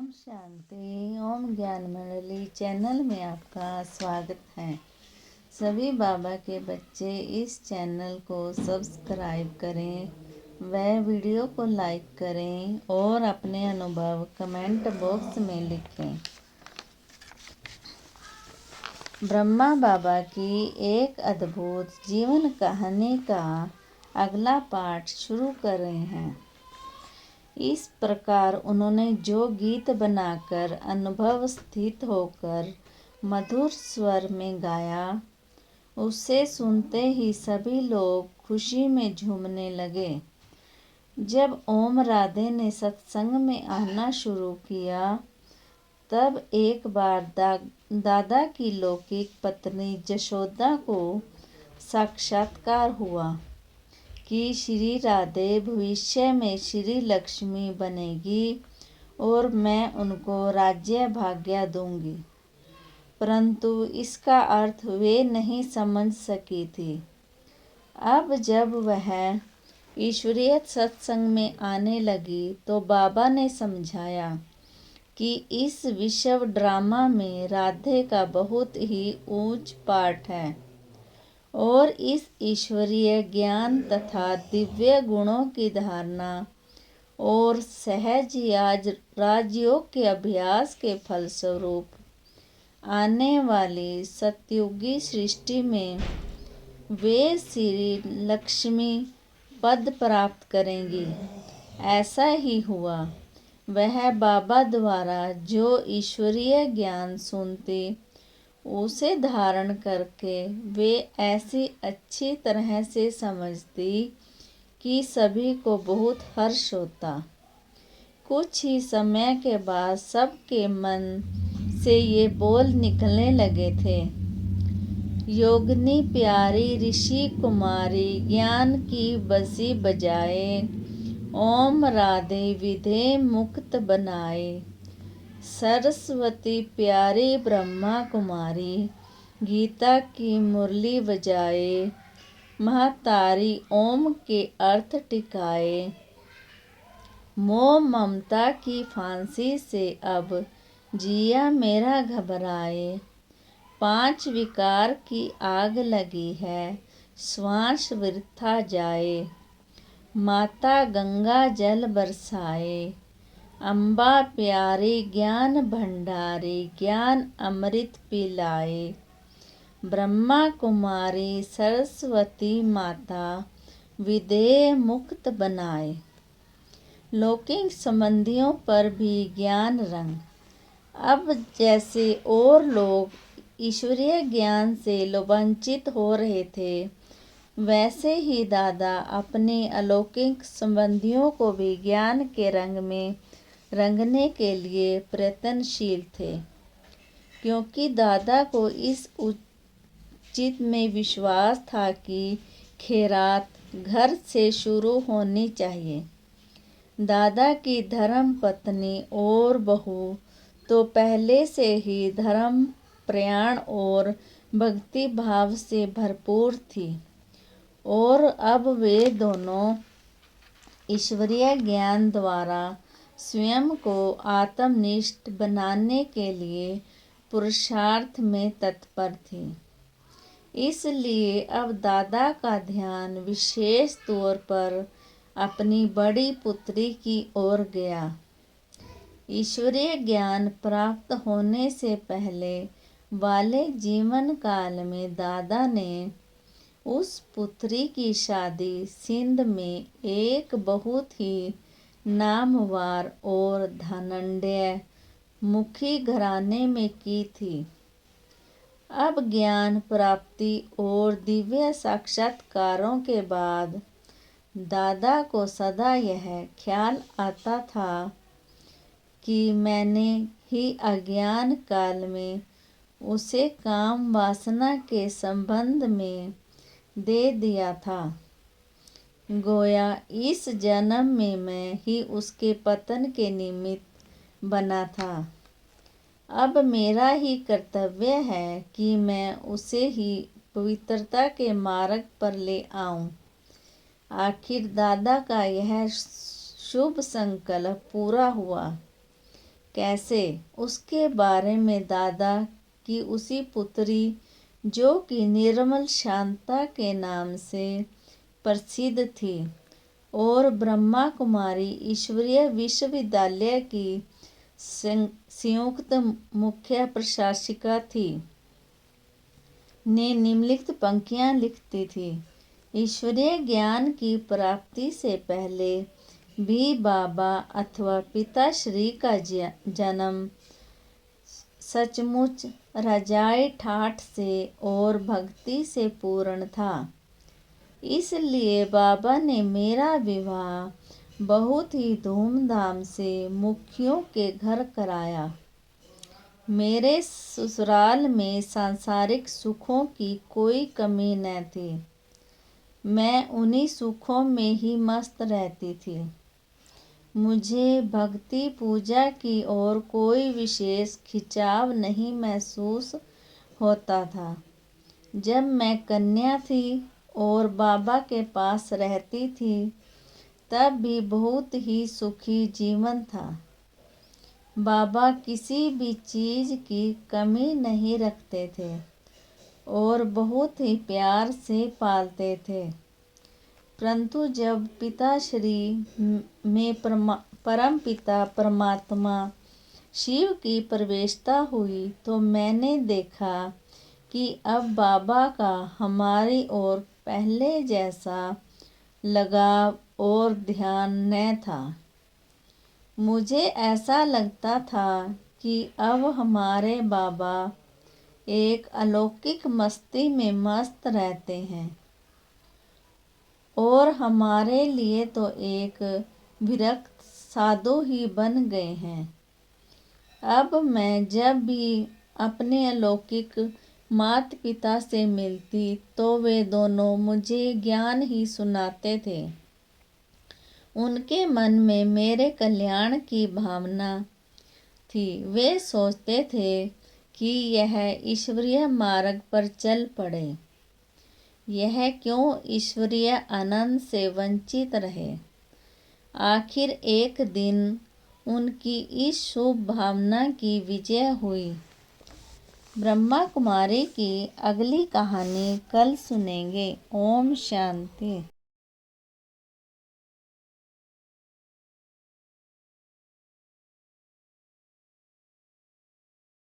ओम शांति। ओम ज्ञान मंडली चैनल में आपका स्वागत है। सभी बाबा के बच्चे इस चैनल को सब्सक्राइब करें, वह वीडियो को लाइक करें और अपने अनुभव कमेंट बॉक्स में लिखें। ब्रह्मा बाबा की एक अद्भुत जीवन कहानी का अगला पाठ शुरू कर रहे हैं। इस प्रकार उन्होंने जो गीत बनाकर अनुभव स्थित होकर मधुर स्वर में गाया, उसे सुनते ही सभी लोग खुशी में झूमने लगे। जब ओम राधे ने सत्संग में आना शुरू किया, तब एक बार दादा की लौकिक पत्नी जशोदा को साक्षात्कार हुआ कि श्री राधे भविष्य में श्री लक्ष्मी बनेगी और मैं उनको राज्य भाग्य दूंगी, परंतु इसका अर्थ वे नहीं समझ सकी थी। अब जब वह ईश्वरीय सत्संग में आने लगी तो बाबा ने समझाया कि इस विश्व ड्रामा में राधे का बहुत ही ऊंच पाठ है और इस ईश्वरीय ज्ञान तथा दिव्य गुणों की धारणा और सहज राजयोग के अभ्यास के फलस्वरूप आने वाली सतयुगी सृष्टि में वे श्री लक्ष्मी पद प्राप्त करेंगी। ऐसा ही हुआ। वह बाबा द्वारा जो ईश्वरीय ज्ञान सुनती, उसे धारण करके वे ऐसी अच्छी तरह से समझती कि सभी को बहुत हर्ष होता। कुछ ही समय के बाद सबके मन से ये बोल निकलने लगे थे, योगिनी प्यारी ऋषि कुमारी ज्ञान की बंसी बजाए, ओम राधे विधे मुक्त बनाए, सरस्वती प्यारी ब्रह्मा कुमारी गीता की मुरली बजाए, महतारी ओम के अर्थ टिकाए, मोह ममता की फांसी से अब जिया मेरा घबराए, 5 विकार की आग लगी है श्वास वृथा जाए, माता गंगा जल बरसाए, अम्बा प्यारी ज्ञान भंडारी ज्ञान अमृत पिलाए, ब्रह्मा कुमारी सरस्वती माता विधेय मुक्त बनाए। लौकिक संबंधियों पर भी ज्ञान रंग। अब जैसे और लोग ईश्वरीय ज्ञान से वंचित हो रहे थे, वैसे ही दादा अपने अलौकिक संबंधियों को भी ज्ञान के रंग में रंगने के लिए प्रयत्नशील थे, क्योंकि दादा को इस उचित में विश्वास था कि खैरात घर से शुरू होनी चाहिए। दादा की धर्म पत्नी और बहू तो पहले से ही धर्म प्रयाण और भक्ति भाव से भरपूर थी और अब वे दोनों ईश्वरीय ज्ञान द्वारा स्वयं को आत्मनिष्ठ बनाने के लिए पुरुषार्थ में तत्पर थी। इसलिए अब दादा का ध्यान विशेष तौर पर अपनी बड़ी पुत्री की ओर गया। ईश्वरीय ज्ञान प्राप्त होने से पहले वाले जीवन काल में दादा ने उस पुत्री की शादी सिंध में एक बहुत ही नामवार और धनाढ्य मुखी घराने में की थी। अब ज्ञान प्राप्ति और दिव्य साक्षात्कारों के बाद दादा को सदा यह ख्याल आता था कि मैंने ही अज्ञान काल में उसे काम वासना के संबंध में दे दिया था। गोया इस जन्म में मैं ही उसके पतन के निमित्त बना था। अब मेरा ही कर्तव्य है कि मैं उसे ही पवित्रता के मार्ग पर ले आऊं। आखिर दादा का यह शुभ संकल्प पूरा हुआ। कैसे? उसके बारे में दादा की उसी पुत्री जो कि निर्मल शांता के नाम से प्रसिद्ध थी और ब्रह्मा कुमारी ईश्वरीय विश्वविद्यालय की संयुक्त मुख्य प्रशासिका थी, ने निम्नलिखित पंक्तियाँ लिखती थी। ईश्वरीय ज्ञान की प्राप्ति से पहले भी बाबा अथवा पिताश्री का जन्म सचमुच रजाई ठाठ से और भक्ति से पूर्ण था। इसलिए बाबा ने मेरा विवाह बहुत ही धूमधाम से मुखियों के घर कराया। मेरे ससुराल में सांसारिक सुखों की कोई कमी न थी। मैं उन्हीं सुखों में ही मस्त रहती थी। मुझे भक्ति पूजा की ओर कोई विशेष खिंचाव नहीं महसूस होता था। जब मैं कन्या थी और बाबा के पास रहती थी तब भी बहुत ही सुखी जीवन था। बाबा किसी भी चीज़ की कमी नहीं रखते थे और बहुत ही प्यार से पालते थे। परंतु जब पिताश्री में परम पिता परमात्मा शिव की प्रवेशता हुई तो मैंने देखा कि अब बाबा का हमारी ओर पहले जैसा लगाव और ध्यान न था। मुझे ऐसा लगता था कि अब हमारे बाबा एक अलौकिक मस्ती में मस्त रहते हैं और हमारे लिए तो एक विरक्त साधु ही बन गए हैं। अब मैं जब भी अपने अलौकिक माता पिता से मिलती तो वे दोनों मुझे ज्ञान ही सुनाते थे। उनके मन में मेरे कल्याण की भावना थी। वे सोचते थे कि यह ईश्वरीय मार्ग पर चल पड़े। यह क्यों ईश्वरीय आनंद से वंचित रहे। आखिर एक दिन उनकी इस शुभ भावना की विजय हुई। ब्रह्मा कुमारी की अगली कहानी कल सुनेंगे। ओम शांति।